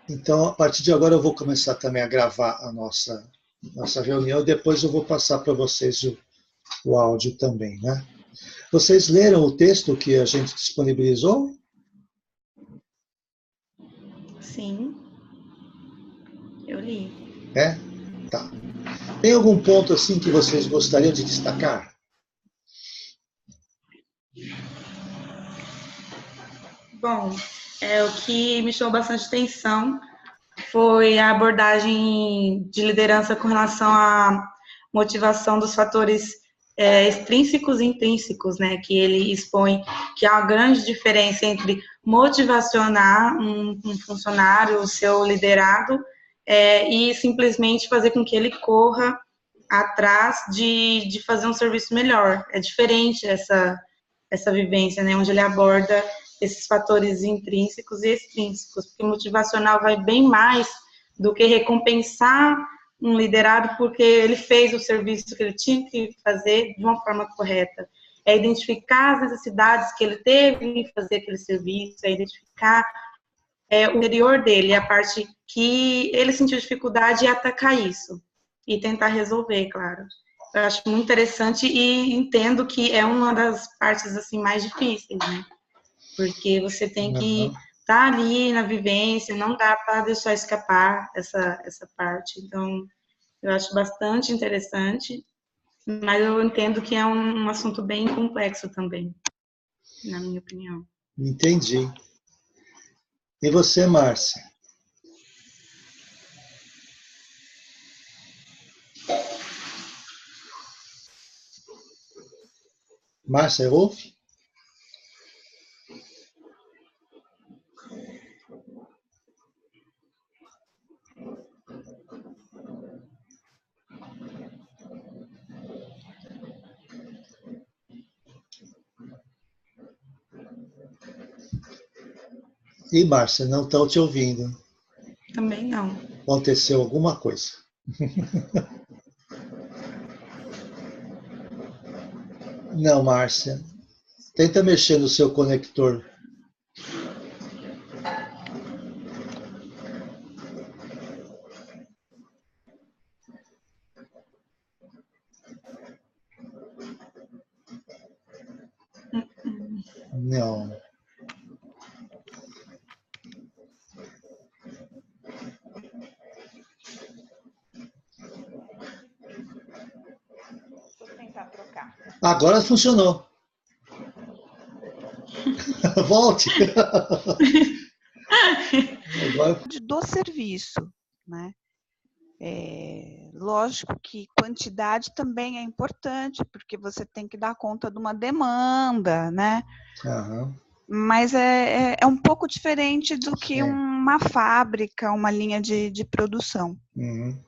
Então, a partir de agora, eu vou começar também a gravar a nossa reunião e depois eu vou passar para vocês o áudio também, né? Vocês leram o texto que a gente disponibilizou? Sim, eu li. É? Tá. Tem algum ponto assim que vocês gostariam de destacar? Bom, o que me chamou bastante atenção foi a abordagem de liderança com relação à motivação dos fatores extrínsecos e intrínsecos, né? Que ele expõe que há uma grande diferença entre motivacionar um funcionário, o seu liderado, e simplesmente fazer com que ele corra atrás de fazer um serviço melhor. É diferente essa vivência, né? Onde ele aborda esses fatores intrínsecos e extrínsecos, porque motivacional vai bem mais do que recompensar um liderado porque ele fez o serviço que ele tinha que fazer de uma forma correta. É identificar as necessidades que ele teve em fazer aquele serviço, é identificar o interior dele, a parte que ele sentiu dificuldade e atacar isso e tentar resolver, claro. Eu acho muito interessante e entendo que é uma das partes assim mais difíceis, né? Porque você tem que estar ali na vivência, não dá para deixar escapar essa parte. Então, eu acho bastante interessante, mas eu entendo que é um assunto bem complexo também, na minha opinião. Entendi. E você, Márcia? Márcia, ouve? E Márcia, não estão te ouvindo. Também não. Aconteceu alguma coisa. Não, Márcia. Tenta mexer no seu conector. Não. Deixa eu tentar trocar. Agora funcionou. Volte. Agora... Do serviço, né? Lógico que quantidade também é importante, porque você tem que dar conta de uma demanda, né? Uhum. Mas é um pouco diferente do que uma fábrica, uma linha de produção. Uhum.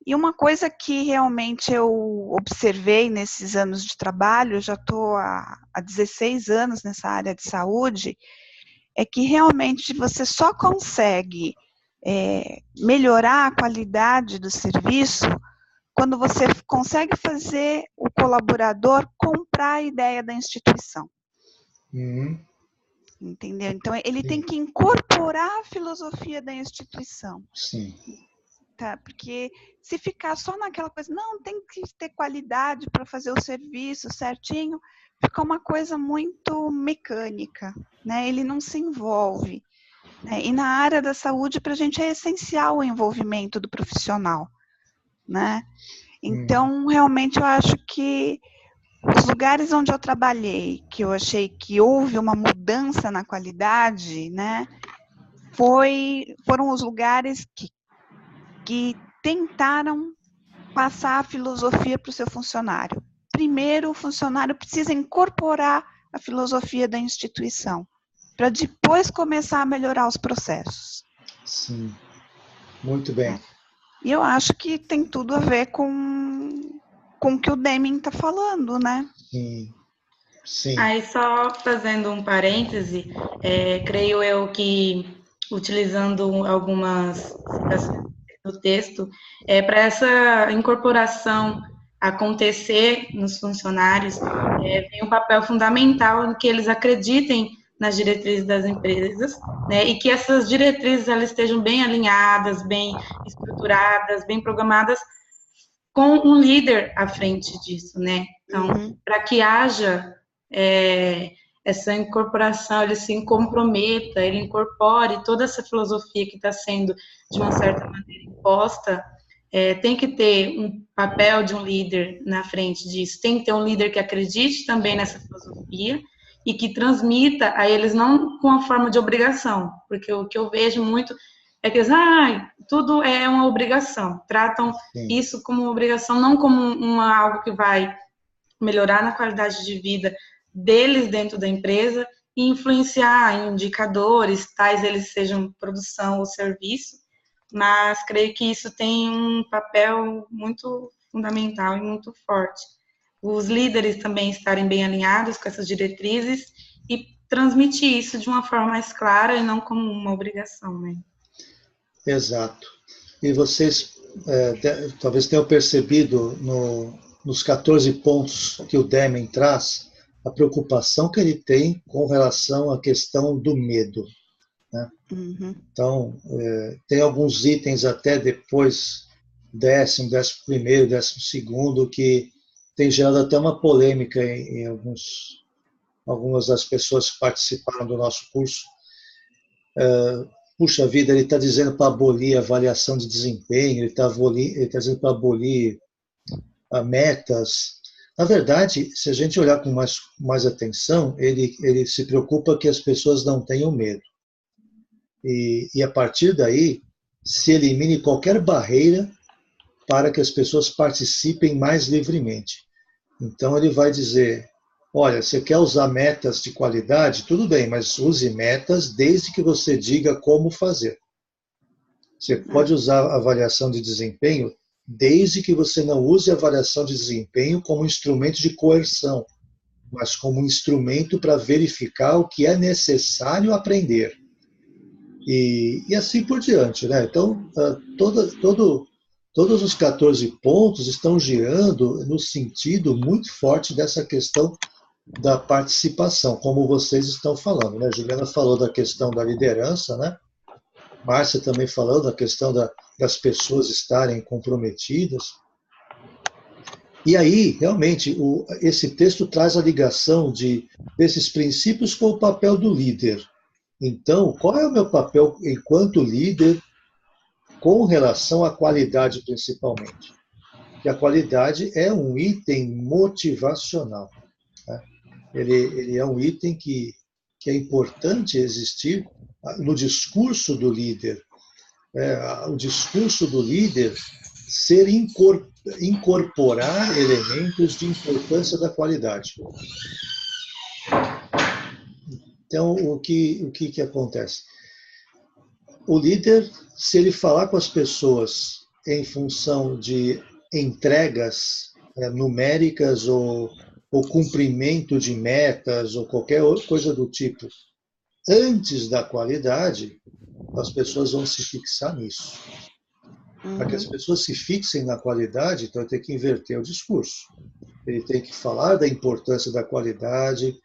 E uma coisa que realmente eu observei nesses anos de trabalho, eu já estou há 16 anos nessa área de saúde, é que realmente você só consegue melhorar a qualidade do serviço quando você consegue fazer o colaborador comprar a ideia da instituição. Uhum. Entendeu? Então, ele tem que incorporar a filosofia da instituição. Sim. Tá? Porque se ficar só naquela coisa, não, tem que ter qualidade para fazer o serviço certinho, fica uma coisa muito mecânica, né? Ele não se envolve. Né? E na área da saúde, para a gente é essencial o envolvimento do profissional, né? Então, realmente, eu acho que os lugares onde eu trabalhei, que eu achei que houve uma mudança na qualidade, né? Foram os lugares que tentaram passar a filosofia para o seu funcionário. Primeiro, o funcionário precisa incorporar a filosofia da instituição, para depois começar a melhorar os processos. Sim, muito bem. E eu acho que tem tudo a ver com o que o Deming está falando, né? Sim, sim. Aí, só fazendo um parêntese, creio eu que, utilizando algumas citações do texto, para essa incorporação acontecer nos funcionários, tem um papel fundamental em que eles acreditem nas diretrizes das empresas, né, e que essas diretrizes elas estejam bem alinhadas, bem estruturadas, bem programadas, com um líder à frente disso, né? Então, para que haja essa incorporação, ele se comprometa, ele incorpore toda essa filosofia que está sendo, de uma certa maneira, imposta, tem que ter um papel de um líder na frente disso, tem que ter um líder que acredite também nessa filosofia e que transmita a eles, não com a forma de obrigação, porque o que eu vejo muito é que eles, tudo é uma obrigação, tratam isso como uma obrigação, não como algo que vai melhorar na qualidade de vida deles dentro da empresa e influenciar em indicadores, tais eles sejam produção ou serviço, mas creio que isso tem um papel muito fundamental e muito forte. Os líderes também estarem bem alinhados com essas diretrizes e transmitir isso de uma forma mais clara e não como uma obrigação, né? Exato. E vocês talvez tenham percebido nos 14 pontos que o Deming traz, a preocupação que ele tem com relação à questão do medo, né? Então, tem alguns itens até depois, 10º, 11º, 12º, que tem gerado até uma polêmica em algumas das pessoas que participaram do nosso curso. Puxa vida, ele está dizendo para abolir a avaliação de desempenho, ele está dizendo para abolir metas. Na verdade, se a gente olhar com mais atenção, ele se preocupa que as pessoas não tenham medo. E a partir daí, se elimine qualquer barreira para que as pessoas participem mais livremente. Então, ele vai dizer, olha, você quer usar metas de qualidade? Tudo bem, mas use metas desde que você diga como fazer. Você pode usar a avaliação de desempenho desde que você não use a avaliação de desempenho como instrumento de coerção, mas como instrumento para verificar o que é necessário aprender. E assim por diante, né? Então, todos os 14 pontos estão girando no sentido muito forte dessa questão da participação, como vocês estão falando, né? Juliana falou da questão da liderança, né? Márcia também falou da questão das pessoas estarem comprometidas. E aí, realmente, esse texto traz a ligação desses princípios com o papel do líder. Então, qual é o meu papel enquanto líder com relação à qualidade, principalmente? Que a qualidade é um item motivacional, né? Ele é um item que é importante existir no discurso do líder. O discurso do líder ser incorporar elementos de importância da qualidade. Então, o que acontece? O líder, se ele falar com as pessoas em função de entregas numéricas ou cumprimento de metas ou qualquer outra coisa do tipo, antes da qualidade, as pessoas vão se fixar nisso. Para que as pessoas se fixem na qualidade, então ele tem que inverter o discurso. Ele tem que falar da importância da qualidade.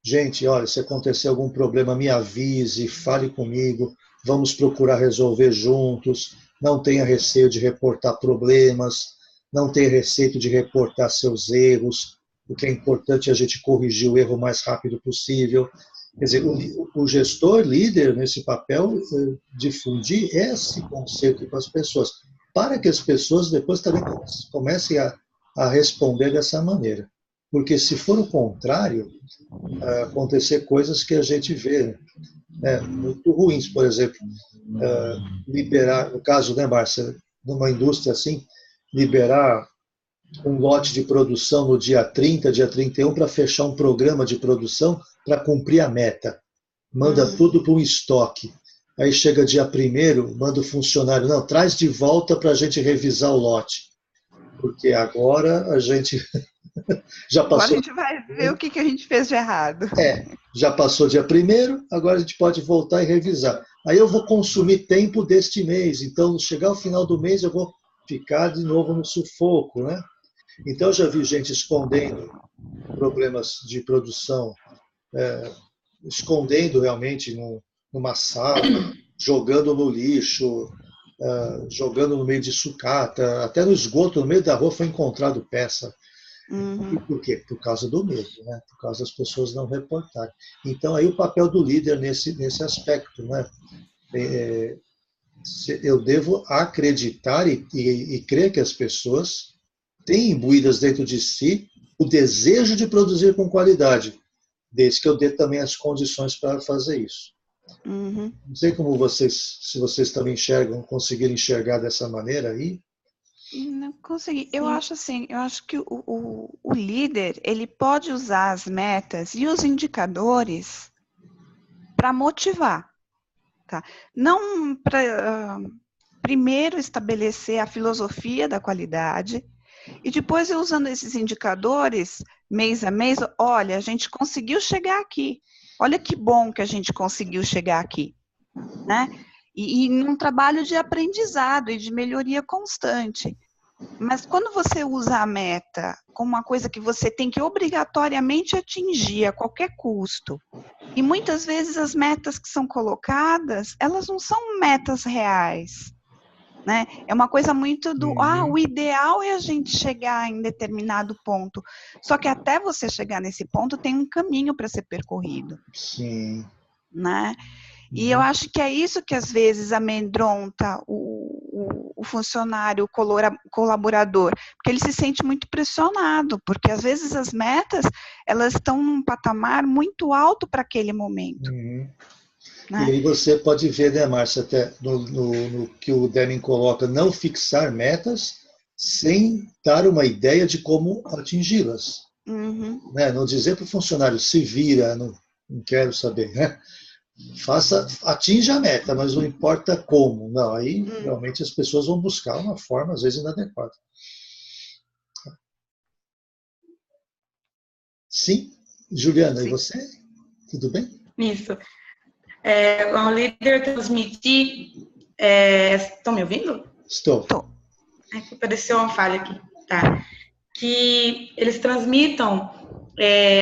Gente, olha, se acontecer algum problema, me avise, fale comigo, vamos procurar resolver juntos, não tenha receio de reportar problemas, não tenha receio de reportar seus erros, o que é importante é a gente corrigir o erro o mais rápido possível. Quer dizer, o gestor líder, nesse papel, difundir esse conceito para as pessoas, para que as pessoas depois também comecem a responder dessa maneira. Porque se for o contrário, acontecer coisas que a gente vê, né, muito ruins, por exemplo, liberar, no caso, né, Márcia, numa indústria assim, liberar um lote de produção no dia 30, dia 31, para fechar um programa de produção para cumprir a meta. Manda tudo para um estoque. Aí chega dia 1º, manda o funcionário, não, traz de volta para a gente revisar o lote. Porque agora a gente já passou... Agora a gente vai ver o que a gente fez de errado. Já passou dia 1º, agora a gente pode voltar e revisar. Aí eu vou consumir tempo deste mês, então, chegar ao final do mês, eu vou ficar de novo no sufoco, né? Então, eu já vi gente escondendo problemas de produção escondendo realmente numa sala, jogando no lixo, jogando no meio de sucata, até no esgoto, no meio da rua foi encontrado peça. E por quê? Por causa do medo, né? Por causa das pessoas não reportarem. Então, aí o papel do líder nesse aspecto, né? Eu devo acreditar e crer que as pessoas têm imbuídas dentro de si o desejo de produzir com qualidade, desde que eu dê também as condições para fazer isso. Não sei como se vocês também conseguiram enxergar dessa maneira aí. Não consegui. Eu acho assim, eu acho que o líder, ele pode usar as metas e os indicadores para motivar, tá? Não para primeiro estabelecer a filosofia da qualidade e depois eu usando esses indicadores mês a mês, olha, a gente conseguiu chegar aqui. Olha que bom que a gente conseguiu chegar aqui, né? E num trabalho de aprendizado e de melhoria constante. Mas quando você usa a meta como uma coisa que você tem que obrigatoriamente atingir a qualquer custo, e muitas vezes as metas que são colocadas, elas não são metas reais, né? É uma coisa muito o ideal é a gente chegar em determinado ponto. Só que até você chegar nesse ponto tem um caminho para ser percorrido. Sim. Né? E eu acho que é isso que às vezes amedronta o funcionário, o colaborador, porque ele se sente muito pressionado, porque às vezes as metas, elas estão num patamar muito alto para aquele momento. Né? E aí você pode ver, né, Márcia, até no que o Deming coloca, não fixar metas sem dar uma ideia de como atingi-las. Né? Não dizer para o funcionário, se vira, não quero saber, né? Atinja a meta, mas não importa como. Não, aí realmente as pessoas vão buscar uma forma, às vezes, inadequada. Sim? Juliana, Sim. E você? Tudo bem? Isso. O líder transmitir... Estão me ouvindo? Estou. Apareceu uma falha aqui. Tá. Que eles transmitam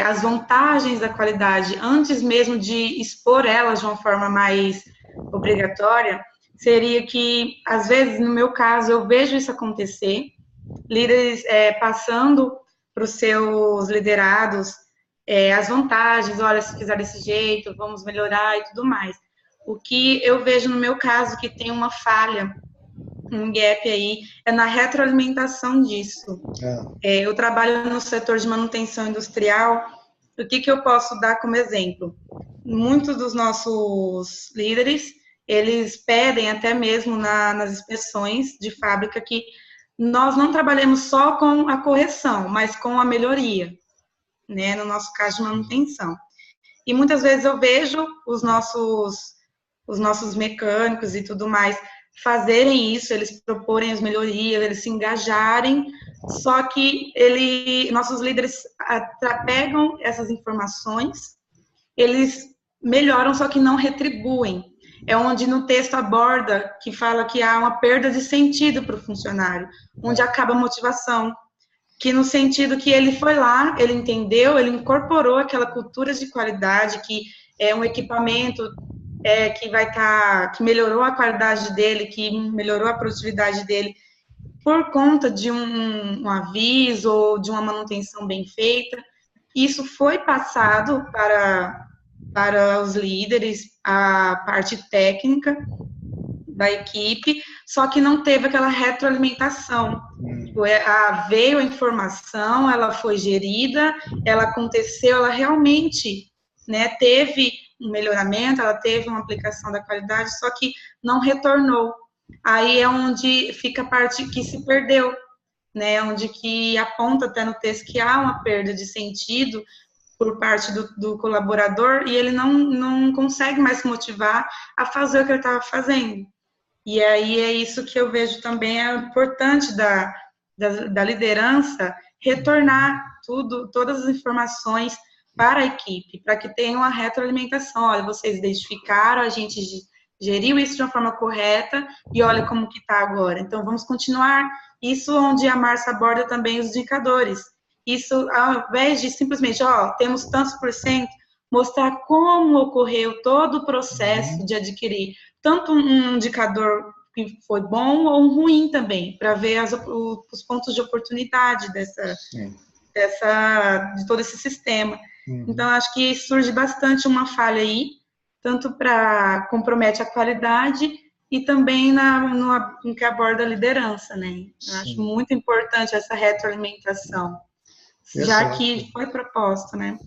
as vantagens da qualidade antes mesmo de expor elas de uma forma mais obrigatória, seria que, às vezes, no meu caso, eu vejo isso acontecer, líderes passando para os seus liderados as vantagens, olha, se fizer desse jeito, vamos melhorar e tudo mais. O que eu vejo no meu caso que tem uma falha, um gap aí, é na retroalimentação disso. Eu trabalho no setor de manutenção industrial, o que eu posso dar como exemplo? Muitos dos nossos líderes, eles pedem até mesmo nas inspeções de fábrica que nós não trabalhemos só com a correção, mas com a melhoria, né, no nosso caso de manutenção. E muitas vezes eu vejo os nossos mecânicos e tudo mais fazerem isso, eles proporem as melhorias, eles se engajarem, só que nossos líderes pegam essas informações, eles melhoram, só que não retribuem. É onde no texto aborda, que fala que há uma perda de sentido para o funcionário, onde acaba a motivação, que no sentido que ele foi lá, ele entendeu, ele incorporou aquela cultura de qualidade, que é um equipamento que melhorou a qualidade dele, que melhorou a produtividade dele, por conta de um aviso ou de uma manutenção bem feita. Isso foi passado para os líderes, a parte técnica da equipe, só que não teve aquela retroalimentação. Veio a informação, ela foi gerida, ela aconteceu, ela realmente, né, teve um melhoramento, ela teve uma aplicação da qualidade, só que não retornou. Aí é onde fica a parte que se perdeu, né, onde que aponta até no texto que há uma perda de sentido por parte do colaborador e ele não consegue mais se motivar a fazer o que ele estava fazendo. E aí é isso que eu vejo também é importante da liderança retornar todas as informações para a equipe, para que tenha uma retroalimentação. Olha, vocês identificaram, a gente geriu isso de uma forma correta e olha como que está agora. Então, vamos continuar. Isso onde a Márcia aborda também os indicadores. Isso, ao invés de simplesmente, temos tantos por cento, mostrar como ocorreu todo o processo de adquirir tanto um indicador que foi bom ou um ruim também, para ver os pontos de oportunidade de todo esse sistema. Então, acho que surge bastante uma falha aí, tanto para compromete a qualidade e também no que aborda a liderança, né? Eu acho muito importante essa retroalimentação, já que foi proposto, né?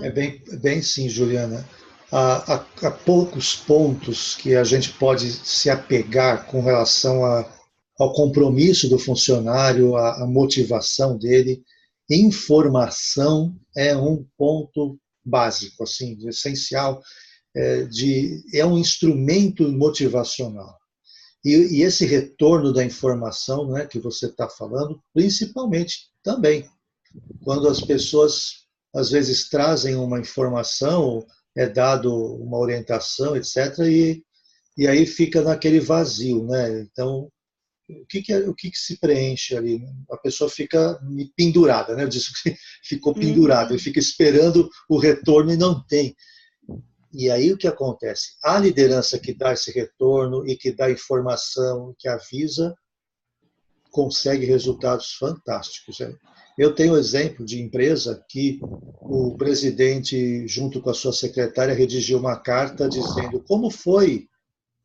É bem sim, Juliana. Há poucos pontos que a gente pode se apegar com relação ao compromisso do funcionário, à motivação dele. Informação é um ponto básico, assim, essencial, é um instrumento motivacional. E esse retorno da informação, né, que você está falando, principalmente também, quando as pessoas às vezes trazem uma informação, é dado uma orientação, etc., e aí fica naquele vazio, né? Então, o que se preenche ali? A pessoa fica pendurada, né? Eu disse que ficou pendurada, e fica esperando o retorno e não tem. E aí o que acontece? A liderança que dá esse retorno e que dá informação, que avisa, consegue resultados fantásticos. Eu tenho exemplo de empresa que o presidente, junto com a sua secretária, redigiu uma carta dizendo como foi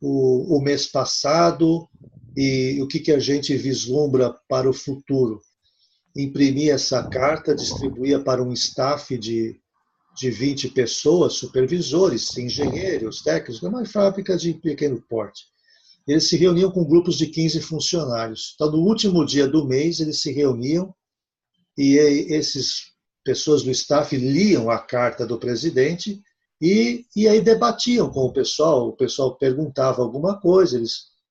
o mês passado e o que a gente vislumbra para o futuro. Imprimia essa carta, distribuía para um staff de 20 pessoas, supervisores, engenheiros, técnicos, uma fábrica de pequeno porte. Eles se reuniam com grupos de 15 funcionários. Então, no último dia do mês, eles se reuniam e essas pessoas do staff liam a carta do presidente e aí debatiam com o pessoal perguntava alguma coisa,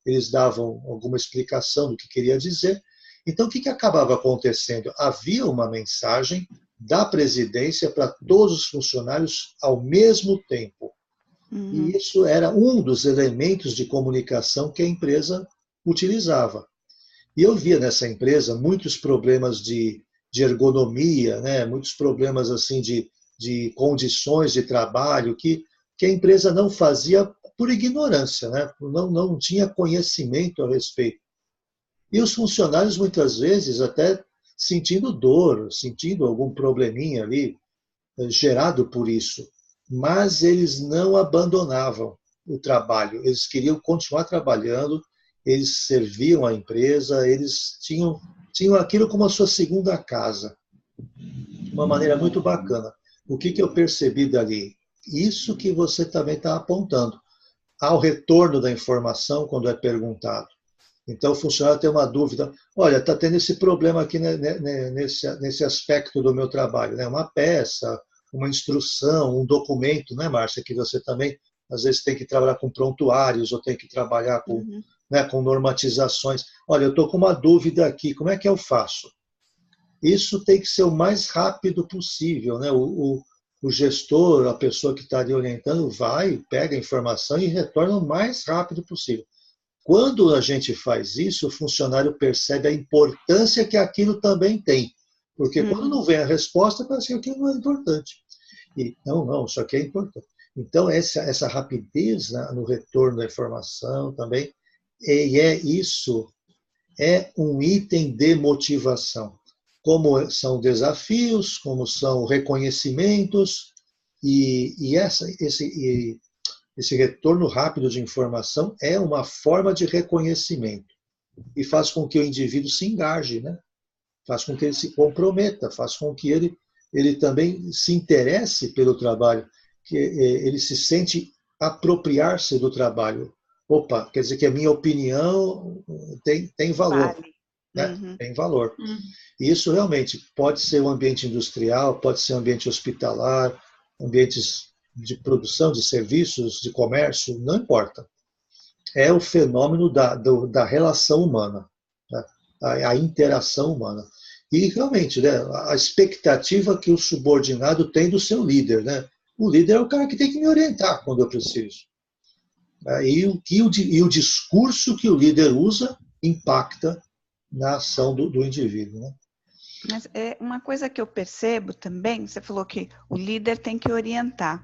eles davam alguma explicação do que queria dizer. Então, o que acabava acontecendo? Havia uma mensagem da presidência para todos os funcionários ao mesmo tempo. E isso era um dos elementos de comunicação que a empresa utilizava. E eu via nessa empresa muitos problemas de ergonomia, né? Muitos problemas assim de condições de trabalho que a empresa não fazia por ignorância, né? Não tinha conhecimento a respeito. E os funcionários, muitas vezes, até sentindo dor, sentindo algum probleminha ali, gerado por isso. Mas eles não abandonavam o trabalho, eles queriam continuar trabalhando, eles serviam a empresa, eles tinham aquilo como a sua segunda casa. De uma maneira muito bacana. O que eu percebi dali? Isso que você também está apontando. Há o retorno da informação quando é perguntado. Então, o funcionário tem uma dúvida. Olha, está tendo esse problema aqui nesse aspecto do meu trabalho, né? Uma peça, uma instrução, um documento, né, Márcia? Que você também, às vezes, tem que trabalhar com prontuários ou tem que trabalhar com, com normatizações. Olha, eu estou com uma dúvida aqui, como é que eu faço? Isso tem que ser o mais rápido possível, né? O gestor, a pessoa que está ali orientando, vai, pega a informação e retorna o mais rápido possível. Quando a gente faz isso, o funcionário percebe a importância que aquilo também tem. Porque quando não vem a resposta, parece que aquilo não é importante. E, não, isso aqui é importante. Então, essa rapidez, né, no retorno da informação também, isso é um item de motivação. Como são desafios, como são reconhecimentos, esse retorno rápido de informação é uma forma de reconhecimento e faz com que o indivíduo se engaje, né? Faz com que ele se comprometa, faz com que ele também se interesse pelo trabalho, que ele se sente apropriar-se do trabalho. Opa, quer dizer que a minha opinião tem valor. Vale. Né? Tem valor. E isso realmente pode ser um ambiente industrial, pode ser um ambiente hospitalar, ambientes de produção, de serviços, de comércio, não importa. É o fenômeno da relação humana, né? A interação humana. E realmente, né, a expectativa que o subordinado tem do seu líder. Né? O líder é o cara que tem que me orientar quando eu preciso. E o discurso que o líder usa impacta na ação do indivíduo. Né? Mas é uma coisa que eu percebo também, você falou que o líder tem que orientar,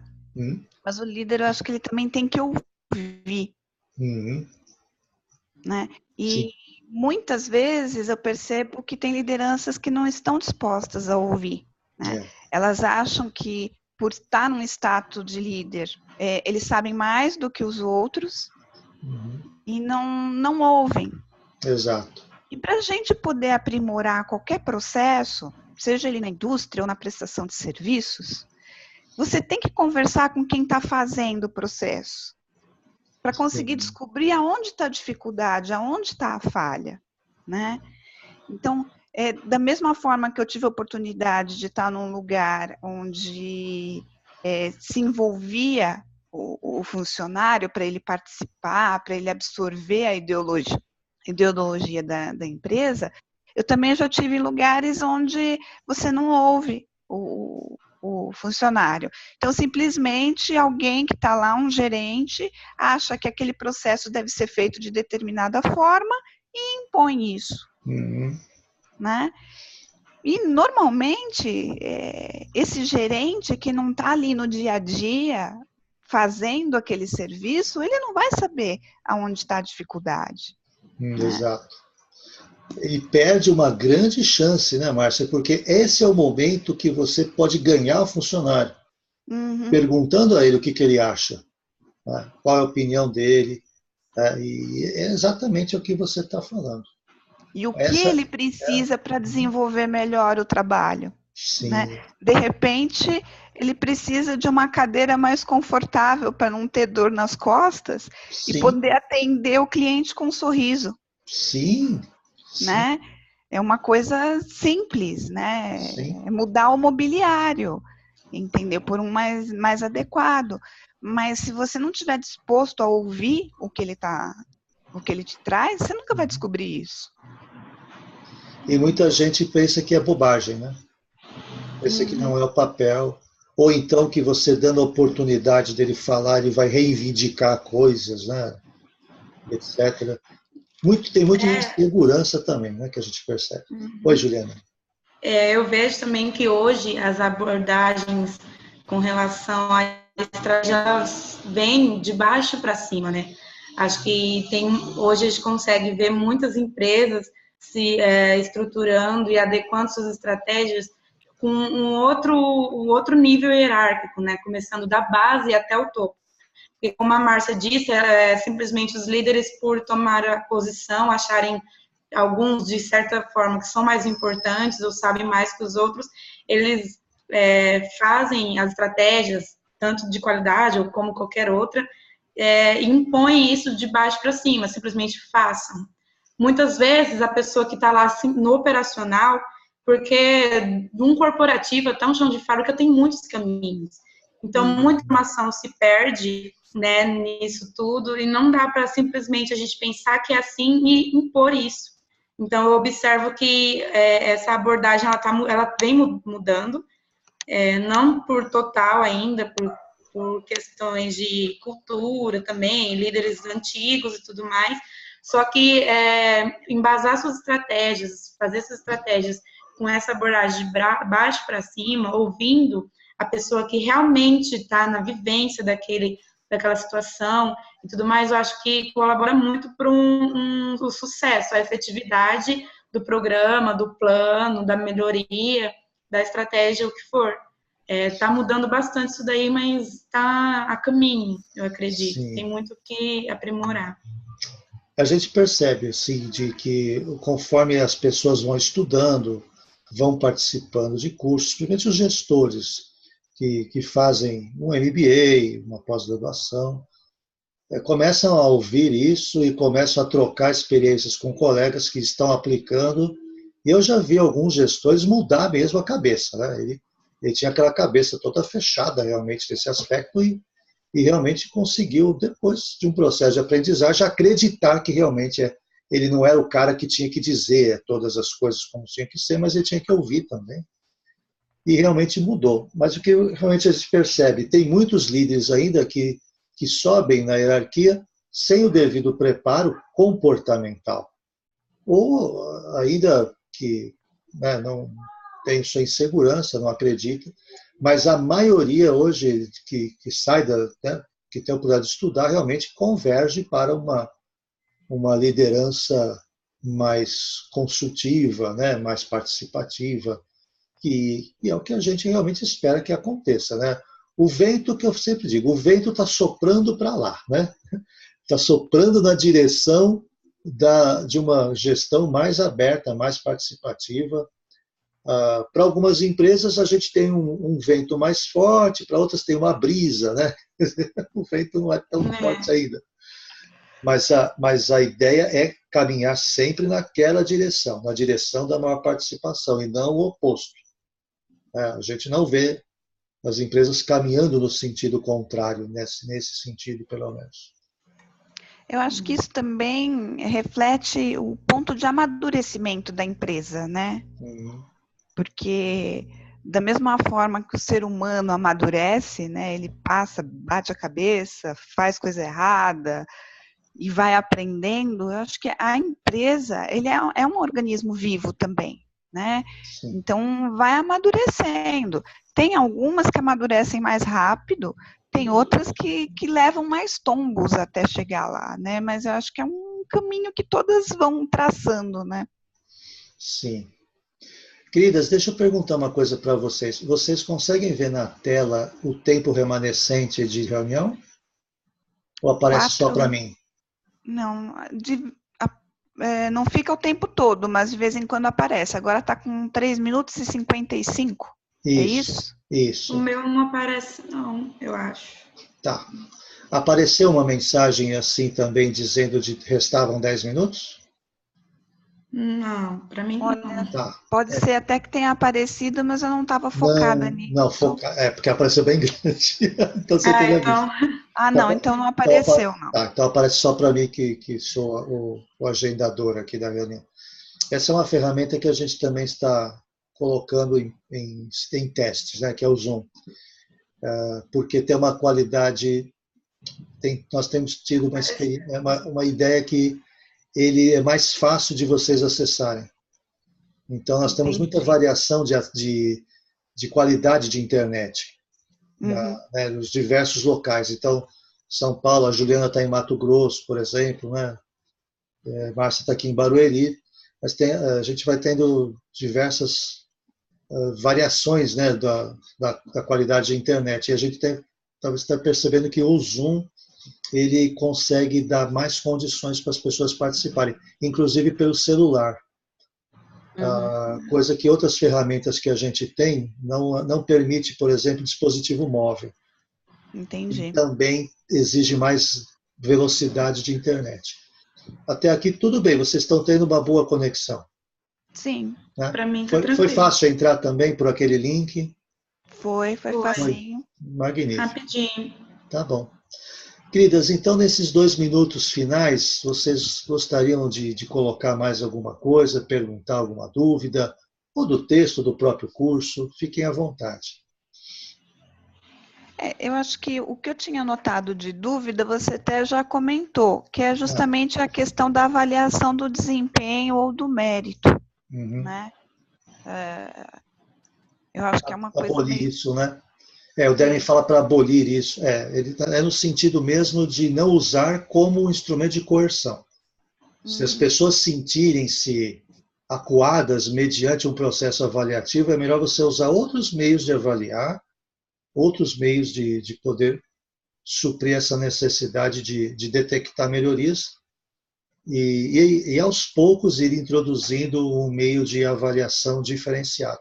mas o líder eu acho que ele também tem que ouvir, né? E Sim. muitas vezes eu percebo que tem lideranças que não estão dispostas a ouvir, né? Elas acham que por estar num status de líder, eles sabem mais do que os outros e não ouvem. Exato. E para a gente poder aprimorar qualquer processo, seja ele na indústria ou na prestação de serviços, você tem que conversar com quem está fazendo o processo, para conseguir descobrir aonde está a dificuldade, aonde está a falha, né? Então, da mesma forma que eu tive a oportunidade de estar num lugar onde se envolvia o funcionário para ele participar, para ele absorver a ideologia da empresa, eu também já tive lugares onde você não ouve o funcionário. Então, simplesmente, alguém que está lá, um gerente, acha que aquele processo deve ser feito de determinada forma e impõe isso. Né? E, normalmente, esse gerente que não está ali no dia a dia, fazendo aquele serviço, ele não vai saber aonde está a dificuldade. Exato. Ele perde uma grande chance, né, Márcia? Porque esse é o momento que você pode ganhar o funcionário, perguntando a ele o que ele acha, né? Qual é a opinião dele, né? E é exatamente o que você está falando. E o que ele precisa para desenvolver melhor o trabalho. Sim. Né? De repente, ele precisa de uma cadeira mais confortável para não ter dor nas costas. Sim. E poder atender o cliente com um sorriso. Sim. Né? É uma coisa simples, né? É mudar o mobiliário, entendeu? Por um mais adequado. Mas se você não estiver disposto a ouvir o que ele te traz, você nunca vai descobrir isso. E muita gente pensa que é bobagem, né? Pensa que não é o papel. Ou então que você dando a oportunidade dele falar, ele vai reivindicar coisas, né? Etc. Tem muita insegurança também, né? Que a gente percebe. Oi, Juliana. Eu vejo também que hoje as abordagens com relação à estratégia vêm de baixo para cima, né? Acho que hoje a gente consegue ver muitas empresas se estruturando e adequando suas estratégias com um outro nível hierárquico, né? Começando da base até o topo. Porque, como a Márcia disse, simplesmente os líderes, por tomar a posição, acharem alguns, de certa forma, que são mais importantes ou sabem mais que os outros, eles fazem as estratégias, tanto de qualidade ou como qualquer outra, e impõem isso de baixo para cima, simplesmente façam. Muitas vezes, a pessoa que está lá assim, no operacional, porque num corporativo, até um chão de fábrica, tem muitos caminhos. Então, muita informação se perde, né, nisso tudo, e não dá para simplesmente a gente pensar que é assim e impor isso. Então, eu observo que essa abordagem, ela vem mudando, não por total ainda, por questões de cultura também, líderes antigos e tudo mais, só que embasar suas estratégias, fazer essas estratégias com essa abordagem de baixo para cima, ouvindo a pessoa que realmente está na vivência daquela situação e tudo mais, eu acho que colabora muito para o sucesso, a efetividade do programa, do plano, da melhoria, da estratégia, o que for. Está mudando bastante isso daí, mas está a caminho, eu acredito. Sim. Tem muito que aprimorar. A gente percebe, assim, de que conforme as pessoas vão estudando, vão participando de cursos, principalmente os gestores que fazem um MBA, uma pós-graduação, começam a ouvir isso e começam a trocar experiências com colegas que estão aplicando. E eu já vi alguns gestores mudar mesmo a cabeça, né? Ele tinha aquela cabeça toda fechada realmente nesse aspecto e realmente conseguiu, depois de um processo de aprendizagem, acreditar que realmente ele não era o cara que tinha que dizer todas as coisas como tinha que ser, mas ele tinha que ouvir também. E realmente mudou. Mas o que realmente a gente percebe, tem muitos líderes ainda que sobem na hierarquia sem o devido preparo comportamental. Ou ainda que né, não tem sua insegurança, não acredita, mas a maioria hoje que sai né, que tem a oportunidade de estudar, realmente converge para uma liderança mais consultiva, né, mais participativa, que é o que a gente realmente espera que aconteça, né? O vento, que eu sempre digo, o vento está soprando para lá, né? Está soprando na direção de uma gestão mais aberta, mais participativa. Para algumas empresas a gente tem um vento mais forte, para outras tem uma brisa, né? O vento não é tão forte ainda. Mas a ideia é caminhar sempre naquela direção, na direção da maior participação, e não o oposto. A gente não vê as empresas caminhando no sentido contrário, nesse sentido, pelo menos. Eu acho que isso também reflete o ponto de amadurecimento da empresa, né? Porque da mesma forma que o ser humano amadurece, né? Ele passa, bate a cabeça, faz coisa errada e vai aprendendo. Eu acho que a empresa, ele é um organismo vivo também, né? Sim. Então vai amadurecendo. Tem algumas que amadurecem mais rápido, tem outras que levam mais tombos até chegar lá, né? Mas eu acho que é um caminho que todas vão traçando, né? Sim. Queridas, deixa eu perguntar uma coisa para vocês. Vocês conseguem ver na tela o tempo remanescente de reunião? Ou aparece só para mim? Não, não fica o tempo todo, mas de vez em quando aparece. Agora está com 3 minutos e 55. É isso? Isso. O meu não aparece, não, eu acho. Tá. Apareceu uma mensagem assim também dizendo que restavam 10 minutos? Não, para mim Olha, não. Tá. Pode ser até que tenha aparecido, mas eu não estava focada nisso. Não, porque apareceu bem grande. Então você teria Então... visto. Não, então não apareceu, não. Tá, então aparece só para mim que sou o agendador aqui da reunião. Essa é uma ferramenta que a gente também está colocando em testes, né, que é o Zoom. Porque tem uma qualidade, nós temos tido uma ideia que ele é mais fácil de vocês acessarem. Então, nós temos muita variação de qualidade de internet, né, nos diversos locais. Então, São Paulo, a Juliana está em Mato Grosso, por exemplo, né? Márcia está aqui em Barueri, mas a gente vai tendo diversas variações, né, da qualidade de internet. E a gente talvez está percebendo que o Zoom ele consegue dar mais condições para as pessoas participarem, inclusive pelo celular. Coisa que outras ferramentas que a gente tem não permite, por exemplo, dispositivo móvel. Entendi. E também exige mais velocidade de internet. Até aqui tudo bem, vocês estão tendo uma boa conexão. Sim. Né? Para mim tá tranquilo. Foi fácil entrar também por aquele link? Foi facinho. Magnífico. Rapidinho. Tá bom. Queridas, então nesses 2 minutos finais, vocês gostariam de colocar mais alguma coisa, perguntar alguma dúvida, ou do texto do próprio curso? Fiquem à vontade. Eu acho que o que eu tinha notado de dúvida, você até já comentou, que é justamente a questão da avaliação do desempenho ou do mérito, né? Eu acho que é uma coisa abolir isso, né? O Deming fala para abolir isso. Ele é no sentido mesmo de não usar como um instrumento de coerção. Se as pessoas sentirem-se acuadas mediante um processo avaliativo, é melhor você usar outros meios de avaliar, outros meios de poder suprir essa necessidade de detectar melhorias e aos poucos ir introduzindo um meio de avaliação diferenciado.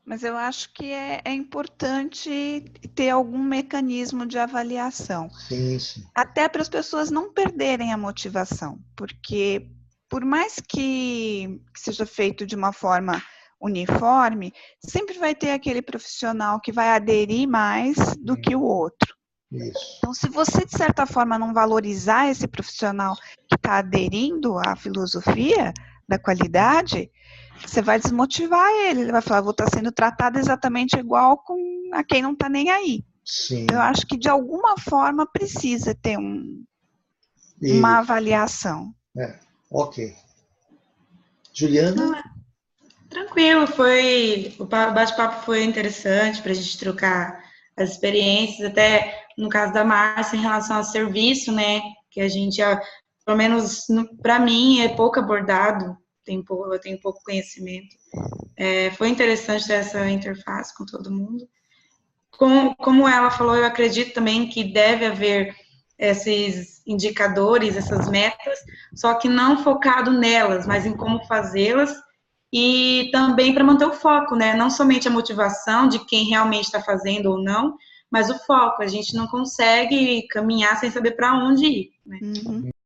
Mas eu acho que é importante ter algum mecanismo de avaliação. Sim, sim. Até para as pessoas não perderem a motivação, porque por mais que seja feito de uma forma uniforme, sempre vai ter aquele profissional que vai aderir mais do que o outro. Isso. Então, se você, de certa forma, não valorizar esse profissional que está aderindo à filosofia da qualidade, você vai desmotivar ele. Ele vai falar, vou estar sendo tratado exatamente igual a quem não está nem aí. Sim. Eu acho que, de alguma forma, precisa ter uma avaliação. Ok. Juliana? Tranquilo, o bate-papo foi interessante para a gente trocar as experiências, até no caso da Márcia, em relação ao serviço, né? Que a gente, pelo menos para mim, é pouco abordado, eu tenho pouco conhecimento. Foi interessante ter essa interface com todo mundo. Como ela falou, eu acredito também que deve haver esses indicadores, essas metas, só que não focado nelas, mas em como fazê-las, e também para manter o foco, né? Não somente a motivação de quem realmente está fazendo ou não, mas o foco. A gente não consegue caminhar sem saber para onde ir, né? Uhum.